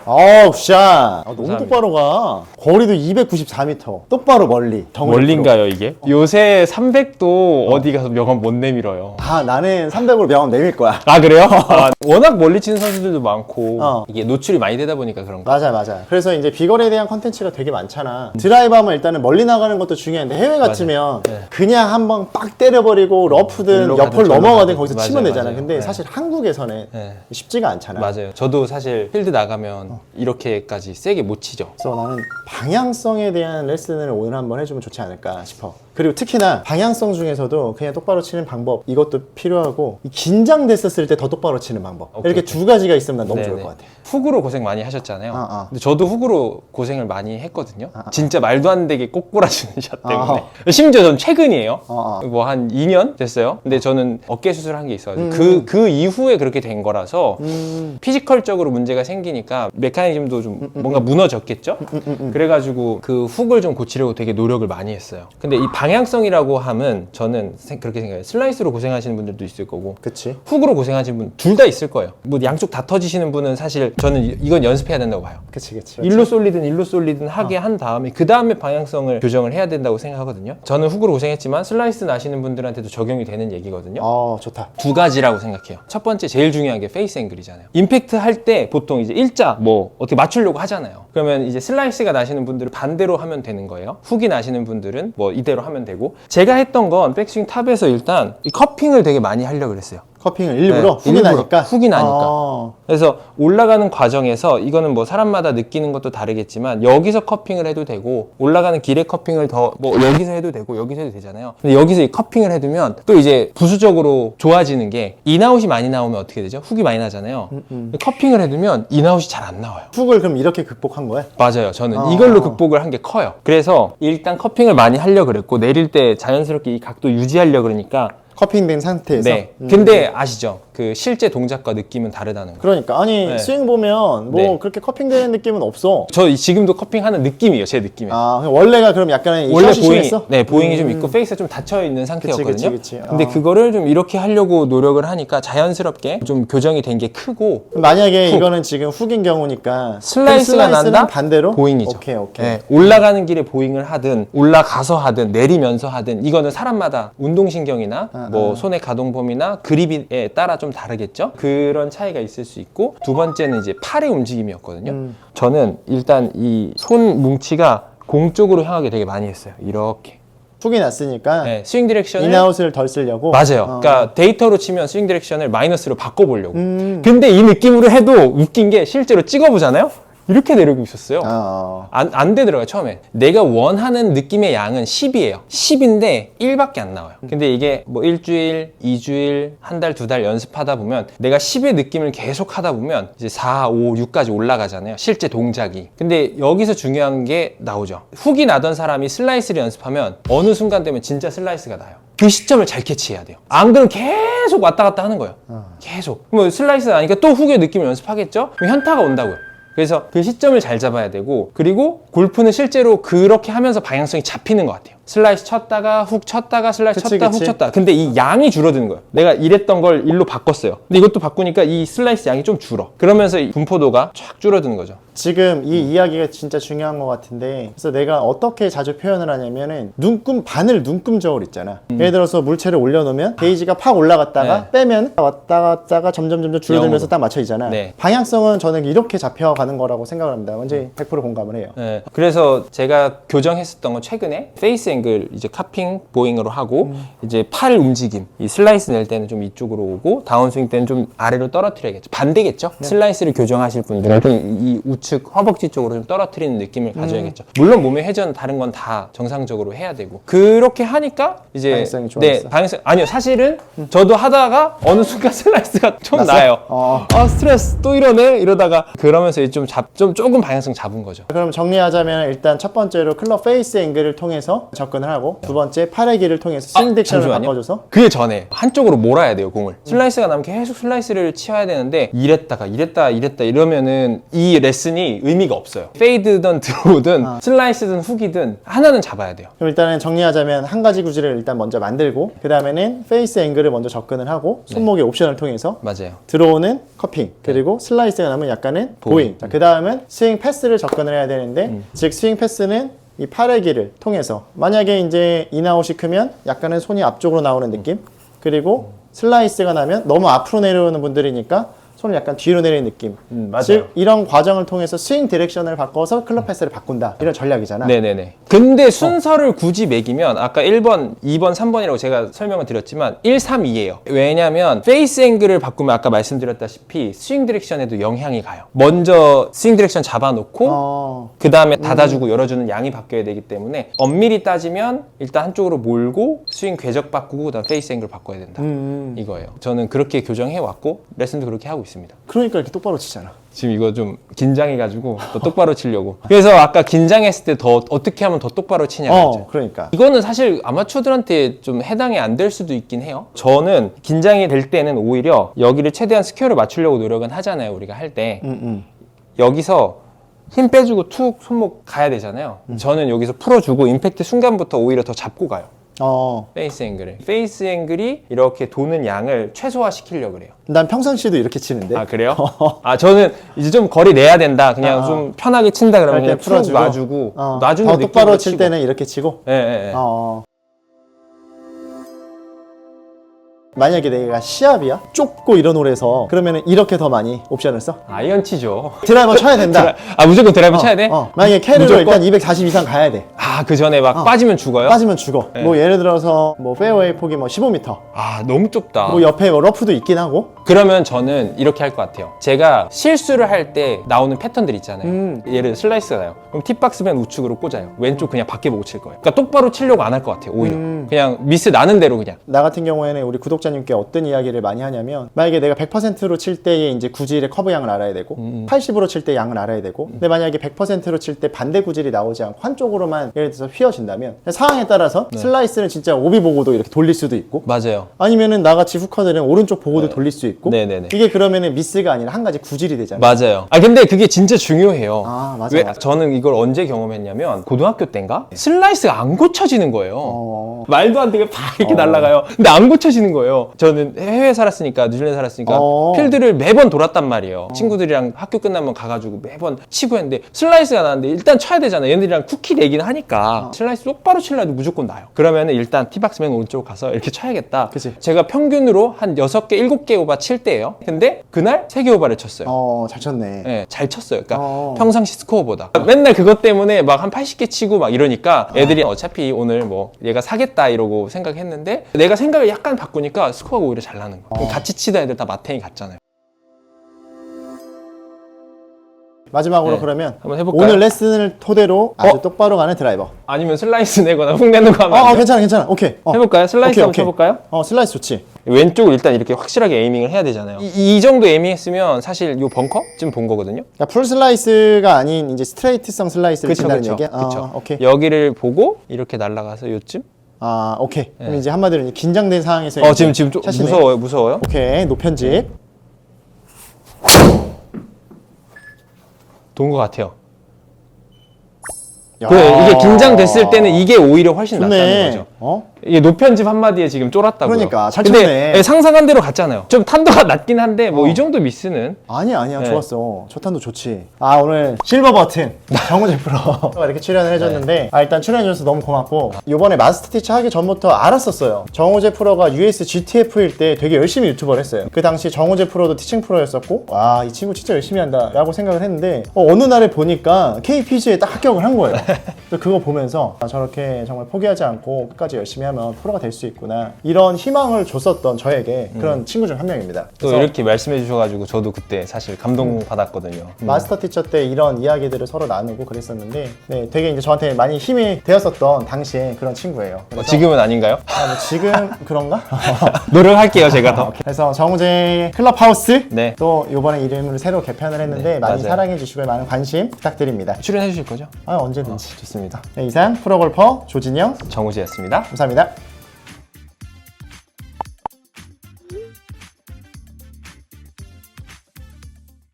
어우 샷. 너무 감사합니다. 똑바로 가. 거리도 294m. 똑바로 멀리. 멀린가요 이게? 요새 300도 어디 가서 명함 못 내밀어요. 나는 300으로 명함 내밀 거야. 아 그래요? 워낙 멀리 치는 선수들도 많고 어. 이게 노출이 많이 되다 보니까 그런가? 맞아. 그래서 이제 비거리에 대한 컨텐츠가 되게 많잖아. 드라이브 하면 일단은 멀리 나가는 것도 중요한데 해외 같으면 네. 그냥 한번 빡 때려버리고 러프든 일로 옆을 가든 넘어가든 저로 거기서 가든. 치면 맞아요, 되잖아. 맞아요. 근데 네. 사실 한국에서는 네. 쉽지가 않잖아. 맞아요. 저도 사실 필드 나가면 이렇게까지 세게 못 치죠. 그래서 나는 방향성에 대한 레슨을 오늘 한번 해주면 좋지 않을까 싶어. 그리고 특히나 방향성 중에서도 그냥 똑바로 치는 방법 이것도 필요하고 긴장됐었을 때 더 똑바로 치는 방법 이렇게 두 가지가 있으면 난 너무 좋을 것 같아. 훅으로 고생 많이 하셨잖아요. 어. 근데 저도 훅으로 고생을 많이 했거든요. 진짜 말도 안 되게 꼬꾸라지는 샷 때문에. 심지어 전 최근이에요. 뭐 한 2년 됐어요. 근데 저는 어깨 수술한 게 있어가지고 그 이후에 그렇게 된 거라서 피지컬적으로 문제가 생기니까 메커니즘도 좀 뭔가 무너졌겠죠? 그래가지고 그 훅을 좀 고치려고 되게 노력을 많이 했어요. 근데 이 방향성이라고 하면 저는 그렇게 생각해요. 슬라이스로 고생하시는 분들도 있을 거고 그치? 훅으로 고생하시는 분 둘 다 있을 거예요. 뭐 양쪽 다 터지시는 분은 사실 저는 이건 연습해야 된다고 봐요. 그치. 일로 쏠리든 하게 한 다음에 그 다음에 방향성을 교정을 해야 된다고 생각하거든요. 저는 훅으로 고생했지만 슬라이스 나시는 분들한테도 적용이 되는 얘기거든요. 좋다. 두 가지라고 생각해요. 첫 번째 제일 중요한 게 페이스 앵글이잖아요. 임팩트 할 때 보통 이제 일자 뭐 어떻게 맞추려고 하잖아요. 그러면 이제 슬라이스가 나시는 분들은 반대로 하면 되는 거예요. 훅이 나시는 분들은 뭐 이대로 하면 되고, 제가 했던 건 백스윙 탑에서 일단 이 커핑을 되게 많이 하려고 그랬어요. 커핑을 일부러? 네, 훅이 나니까? 훅이 나니까. 그래서 올라가는 과정에서 이거는 뭐 사람마다 느끼는 것도 다르겠지만 여기서 커핑을 해도 되고 올라가는 길에 커핑을 더 뭐 여기서 해도 되고 여기서 해도 되잖아요. 근데 여기서 이 커핑을 해두면 또 이제 부수적으로 좋아지는 게 인아웃이 많이 나오면 어떻게 되죠? 훅이 많이 나잖아요. 커핑을 해두면 인아웃이 잘 안 나와요. 훅을 그럼 이렇게 극복한 거야? 맞아요. 저는 이걸로 극복을 한 게 커요. 그래서 일단 커핑을 많이 하려고 그랬고 내릴 때 자연스럽게 이 각도 유지하려고 그러니까 커핑된 상태에서? 네. 근데 아시죠? 그 실제 동작과 느낌은 다르다는 거. 그러니까 아니 네. 스윙 보면 뭐 네. 그렇게 커핑되는 느낌은 없어. 저 지금도 커핑하는 느낌이에요. 제 느낌에. 그냥 원래가 그럼 약간 원래 샷이 보잉이, 심했어? 네, 보잉이 좀 있고 페이스가 좀 닫혀 있는 상태였거든요. 그치. 근데 그거를 좀 이렇게 하려고 노력을 하니까 자연스럽게 좀 교정이 된 게 크고. 만약에 이거는 지금 훅인 경우니까 슬라이스가 슬라이스는 난다? 반대로? 보잉이죠. 오케이. 네, 올라가는 길에 보잉을 하든 올라가서 하든 내리면서 하든 이거는 사람마다 운동신경이나 뭐 손의 가동 범위나 그립에 따라 좀 다르겠죠. 그런 차이가 있을 수 있고, 두 번째는 이제 팔의 움직임이었거든요. 저는 일단 이 손 뭉치가 공 쪽으로 향하게 되게 많이 했어요. 이렇게. 훅이 났으니까 네, 스윙 디렉션을 인아웃을 덜 쓰려고. 맞아요. 그러니까 데이터로 치면 스윙 디렉션을 마이너스로 바꿔보려고. 근데 이 느낌으로 해도 웃긴 게 실제로 찍어보잖아요. 이렇게 내리고 있었어요. 안 되더라고요, 처음에. 내가 원하는 느낌의 양은 10이에요. 10인데 1밖에 안 나와요. 근데 이게 뭐 일주일, 2주일, 한 달, 2달 연습하다 보면 내가 10의 느낌을 계속 하다 보면 이제 4, 5, 6까지 올라가잖아요. 실제 동작이. 근데 여기서 중요한 게 나오죠. 훅이 나던 사람이 슬라이스를 연습하면 어느 순간 되면 진짜 슬라이스가 나요. 그 시점을 잘 캐치해야 돼요. 안 그러면 계속 왔다 갔다 하는 거예요. 계속. 뭐 슬라이스 나니까 또 훅의 느낌을 연습하겠죠? 그럼 현타가 온다고요. 그래서 그 시점을 잘 잡아야 되고, 그리고 골프는 실제로 그렇게 하면서 방향성이 잡히는 것 같아요. 슬라이스 쳤다가 훅 쳤다가 슬라이스 쳤다가 훅 쳤다. 근데 이 양이 줄어드는 거예요. 내가 이랬던 걸 일로 바꿨어요. 근데 이것도 바꾸니까 이 슬라이스 양이 좀 줄어. 그러면서 이 분포도가 쫙 줄어드는 거죠. 지금 이 이야기가 진짜 중요한 것 같은데, 그래서 내가 어떻게 자주 표현을 하냐면은 바늘 눈금 저울 있잖아. 예를 들어서 물체를 올려놓으면 게이지가 팍 올라갔다가 빼면 왔다 갔다가 점점 줄어들면서 0으로. 딱 맞춰지잖아. 네. 방향성은 저는 이렇게 잡혀가는 거라고 생각을 합니다. 완전히 100% 공감을 해요. 네. 그래서 제가 교정했었던 건 최근에 페이스 앵글 이제 카핑 보잉으로 하고 이제 팔 움직임, 이 슬라이스 낼 때는 좀 이쪽으로 오고 다운스윙 때는 좀 아래로 떨어뜨려야겠죠. 반대겠죠. 슬라이스를 교정하실 분들은 좀 이 우측 허벅지 쪽으로 좀 떨어뜨리는 느낌을 가져야겠죠. 물론 몸의 회전 다른 건 다 정상적으로 해야 되고, 그렇게 하니까 이제 방향성이 좋아졌어. 네, 방향성 아니요, 사실은 저도 하다가 어느 순간 슬라이스가 좀 났어? 나요. 아, 스트레스 또 이러네 이러다가, 그러면서 조금 방향성 잡은 거죠. 그럼 정리하자면 일단 첫 번째로 클럽 페이스 앵글을 통해서 접근을 하고 두 번째 팔의 길을 통해서 스윙 딕션을 잠시만요. 바꿔줘서 그 전에 한쪽으로 몰아야 돼요, 공을. 슬라이스가 나면 계속 슬라이스를 치워야 되는데 이랬다 이러면은 이 레슨이 의미가 없어요. 페이드든 드로우든 슬라이스든 훅이든 하나는 잡아야 돼요. 그럼 일단은 정리하자면 한 가지 구질을 일단 먼저 만들고 그 다음에는 페이스 앵글을 먼저 접근을 하고 손목의 옵션을 통해서 맞아요. 들어오는 커핑 그리고 슬라이스가 나면 약간은 보잉. 그 다음은 스윙 패스를 접근을 해야 되는데 즉 스윙 패스는 이 팔의 길을 통해서 만약에 이제 인아웃이 크면 약간은 손이 앞쪽으로 나오는 느낌 그리고 슬라이스가 나면 너무 앞으로 내려오는 분들이니까 손을 약간 뒤로 내리는 느낌. 맞아요. 즉 이런 과정을 통해서 스윙 디렉션을 바꿔서 클럽 패스를 바꾼다. 이런 전략이잖아. 네네네. 근데 순서를 굳이 매기면 아까 1번, 2번, 3번이라고 제가 설명을 드렸지만 1, 3, 2예요. 왜냐면 페이스 앵글을 바꾸면 아까 말씀드렸다시피 스윙 디렉션에도 영향이 가요. 먼저 스윙 디렉션 잡아놓고 그 다음에 닫아주고 열어주는 양이 바뀌어야 되기 때문에 엄밀히 따지면 일단 한쪽으로 몰고 스윙 궤적 바꾸고 그다음 페이스 앵글 바꿔야 된다. 이거예요. 저는 그렇게 교정해왔고 레슨도 그렇게 하고 있습니다. 그러니까 이렇게 똑바로 치잖아. 지금 이거 좀 긴장해가지고 더 똑바로 치려고. 그래서 아까 긴장했을 때 더 어떻게 하면 더 똑바로 치냐고. 그러니까. 이거는 사실 아마추어들한테 좀 해당이 안 될 수도 있긴 해요. 저는 긴장이 될 때는 오히려 여기를 최대한 스퀘어를 맞추려고 노력은 하잖아요. 우리가 할 때. 여기서 힘 빼주고 툭 손목 가야 되잖아요. 저는 여기서 풀어주고 임팩트 순간부터 오히려 더 잡고 가요. 페이스 앵글을. 페이스 앵글이 이렇게 도는 양을 최소화시키려고 그래요. 난 평상시에도 이렇게 치는데. 아 그래요? 아 저는 이제 좀 거리 내야 된다. 그냥 좀 편하게 친다 그러면 그냥 풀어주고 놔주고 놔주는 더 똑바로 칠 치고. 때는 이렇게 치고. 예. 만약에 내가 시합이야? 좁고 이런 홀에서 그러면 이렇게 더 많이 옵션을 써? 아이언 치죠. 드라이버 쳐야 된다. 무조건 드라이버 쳐야 돼? 만약에 캐리로 무조건? 일단 240 이상 가야 돼. 아 그 전에 막 빠지면 죽어요? 빠지면 죽어. 뭐 예를 들어서 뭐 페어웨이 폭이 뭐 15m. 아 너무 좁다. 뭐 옆에 뭐 러프도 있긴 하고. 그러면 저는 이렇게 할 것 같아요. 제가 실수를 할 때 나오는 패턴들 있잖아요. 예를 들어 슬라이스가 나요. 그럼 팁박스면 우측으로 꽂아요. 왼쪽 그냥 밖에 보고 칠 거예요. 그러니까 똑바로 치려고 안 할 것 같아요. 오히려 그냥 미스 나는 대로 그냥. 나 같은 경우에는 우리 구독자님께 어떤 이야기를 많이 하냐면 만약에 내가 100%로 칠 때의 이제 구질의 커브 양을 알아야 되고 80으로 칠 때 양을 알아야 되고 근데 만약에 100%로 칠 때 반대 구질이 나오지 않고 한쪽으로만 예를 들어서 휘어진다면 상황에 따라서 슬라이스는 진짜 오비 보고도 이렇게 돌릴 수도 있고 맞아요. 아니면은 나같이 후커들은 오른쪽 보고도 돌릴 수 있고 네네네. 이게 그러면은 미스가 아니라 한 가지 구질이 되잖아요. 맞아요. 아 근데 그게 진짜 중요해요. 맞아, 왜 맞아. 저는 이걸 언제 경험했냐면 고등학교 때인가 슬라이스가 안 고쳐지는 거예요. 말도 안 되게 팍 이렇게 날아가요. 근데 안 고쳐지는 거예요. 저는 해외에 살았으니까 뉴질랜드 살았으니까 필드를 매번 돌았단 말이에요. 친구들이랑 학교 끝나면 가가지고 매번 치고 했는데 슬라이스가 나는데 일단 쳐야 되잖아요. 얘네들이랑 쿠키 내기는 하니까 슬라이스 똑바로 치려도 무조건 나요. 그러면은 일단 티박스맨 오른쪽 가서 이렇게 쳐야겠다. 그치. 제가 평균으로 한 6개, 7개 오바 칠 때예요. 근데 그날 3개 오바를 쳤어요. 잘 쳤네. 네, 잘 쳤어요. 그러니까 평상시 스코어보다. 맨날 그것 때문에 막 한 80개 치고 막 이러니까 애들이 어차피 오늘 뭐 얘가 사겠다 이러고 생각했는데 내가 생각을 약간 바꾸니까 스코어가 오히려 잘 나는 거야. 같이 치다 애들 다 마탱이 갔잖아요. 마지막으로 그러면 한번 해볼까요? 오늘 레슨을 토대로 아주 똑바로 가는 드라이버. 아니면 슬라이스 내거나 훅 내는 거 하면 안 돼요? 괜찮아. 오케이. 해볼까요? 슬라이스 오케이, 한번 오케이. 쳐볼까요? 슬라이스 좋지. 왼쪽을 일단 이렇게 확실하게 에이밍을 해야 되잖아요. 이 정도 에이밍했으면 사실 요 벙커쯤 본 거거든요. 그러니까 풀 슬라이스가 아닌 이제 스트레이트성 슬라이스를 친다는 얘기야? 그쵸. 오케이. 여기를 보고 이렇게 날아가서 요쯤? 오케이. 그럼 이제 한마디로 이제 긴장된 상황에서 지금 좀 차시네. 무서워요. 오케이. 노편집. 돈 것 같아요. 야. 그래, 이게 긴장됐을 때는 이게 오히려 훨씬 낫다는 거죠. 이게 노편집 한마디에 지금 쫄았다고요. 그러니까 잘 근데 쳤네. 상상한 대로 갔잖아요. 좀 탄도가 낮긴 한데 뭐 이 정도 미스는 아니야. 좋았어. 초탄도 좋지. 오늘 실버 버튼 정우재 프로가 이렇게 출연을 해줬는데 일단 출연해줘서 너무 고맙고 이번에 마스터 티처 하기 전부터 알았었어요. 정우재 프로가 US GTF일 때 되게 열심히 유튜버를 했어요. 그 당시 정우재 프로도 티칭 프로였었고 와, 이 친구 진짜 열심히 한다 라고 생각을 했는데 어느 날에 보니까 KPGA에 딱 합격을 한 거예요. 그래서 그거 보면서 저렇게 정말 포기하지 않고 끝까지 열심히 하면 프로가 될 수 있구나 이런 희망을 줬었던 저에게 그런 친구 중 한 명입니다. 또 이렇게 말씀해 주셔가지고 저도 그때 사실 감동 받았거든요. 마스터 티처 때 이런 이야기들을 서로 나누고 그랬었는데 되게 이제 저한테 많이 힘이 되었었던 당시에 그런 친구예요. 그래서 지금은 아닌가요? 뭐 지금 그런가? 노력할게요 제가 더. 그래서 정우재 클럽하우스 네. 또 이번에 이름을 새로 개편을 했는데 많이 맞아요. 사랑해 주시고 많은 관심 부탁드립니다. 출연해 주실 거죠? 언제든지. 좋습니다. 네, 이상 프로골퍼 조진영 정우지였습니다. 감사합니다.